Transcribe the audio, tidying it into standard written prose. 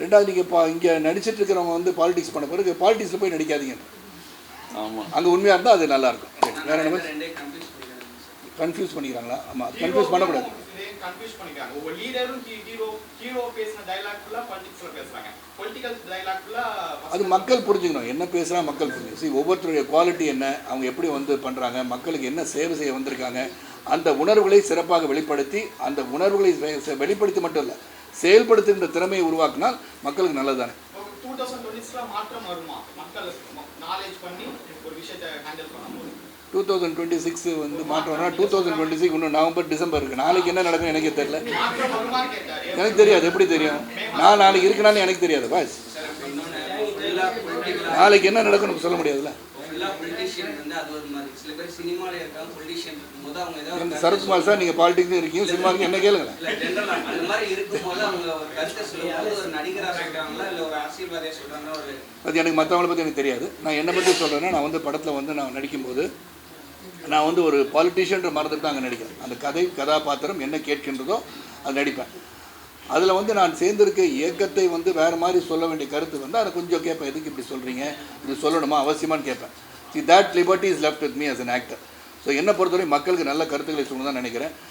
ரெண்டாவது நீங்கள் இப்போ இங்கே நடிச்சிட்டு இருக்கிறவங்க வந்து பாலிடிக்ஸ் பண்ண பிறகு பாலிடிக்ஸில் போய் நடிக்காதீங்க. ஆமாம், அங்கே உண்மையாக இருந்தால் அது நல்லாயிருக்கும். வேறு என்ன கன்ஃபியூஸ் பண்ணிக்கிறாங்களா? ஆமாம், கன்ஃபியூஸ் பண்ணக்கூடாது. கன்ஃபியூஸ் பண்ணிக்கிறாங்க. ஒவ்வொரு லீடரும் ஹீரோ பேசின டயலாக் ஃபுல்லாக பாலிடிக்ஸில் பேசுகிறாங்க. பொலிட்டிக்கல் டயலாக் ஃபுல்லாக அது மக்கள் புரிஞ்சுக்கணும். என்ன பேசுகிறா மக்கள் புரிஞ்சுக்கணும். ஒவ்வொருத்தருடைய குவாலிட்டி என்ன, அவங்க எப்படி வந்து பண்ணுறாங்க, மக்களுக்கு என்ன சேவை செய்ய வந்திருக்காங்க, அந்த உணர்வுகளை சிறப்பாக வெளிப்படுத்தி, அந்த உணர்வுகளை வெளிப்படுத்தி மட்டும் இல்லை, செயல்படுத்துகின்ற திறமையை உருவாக்கினால் மக்களுக்கு நல்லது தானே. 2026 மாற்றம் வருமா? மக்கள் நாலேஜ் பண்ணி ஒரு விஷயத்தை ஹேண்டில் பண்ணும்போது 2026 வந்து மாற்றம் வரணும். 2026 இன்னும் நவம்பர் டிசம்பர் இருக்குது. நாளைக்கு என்ன நடக்கும் எனக்கே தெரியல. எனக்கு தெரியாது. எப்படி தெரியும்? நான் நாளைக்கு இருக்கனாலும் எனக்கு தெரியாது பாஸ். நாளைக்கு என்ன நடக்கும்னு சொல்ல முடியாதுல்ல. சரத்குமார் சார், நீங்கள் பாலிடிக்ஸ் இருக்கீங்க, சினிமாவுக்கு என்ன கேளுங்க. அது எனக்கு மற்றவங்களை பற்றி எனக்கு தெரியாது. நான் என்னை பற்றி சொல்கிறேன்னா, நான் வந்து படத்தில் வந்து நான் நடிக்கும்போது நான் வந்து ஒரு பாலிட்டிஷியன்ற மறந்துட்டு தான் அங்கே நடிக்கிறேன். அந்த கதாபாத்திரம் என்ன கேட்கின்றதோ அது நடிப்பேன். அதில் வந்து நான் சேர்ந்திருக்க இயக்கத்தை வந்து வேறு மாதிரி சொல்ல வேண்டிய கருத்து வந்து அதை கொஞ்சம் கேட்பேன். எதுக்கு இப்படி சொல்கிறீங்க, இது சொல்லணுமா, அவசியமானு கேட்பேன். See, that liberty is left with me as an actor. So என்னை பொறுத்தவரை மக்களுக்கு நல்ல கருத்துக்களை சொல்லணும் தான் நினைக்கிறேன்.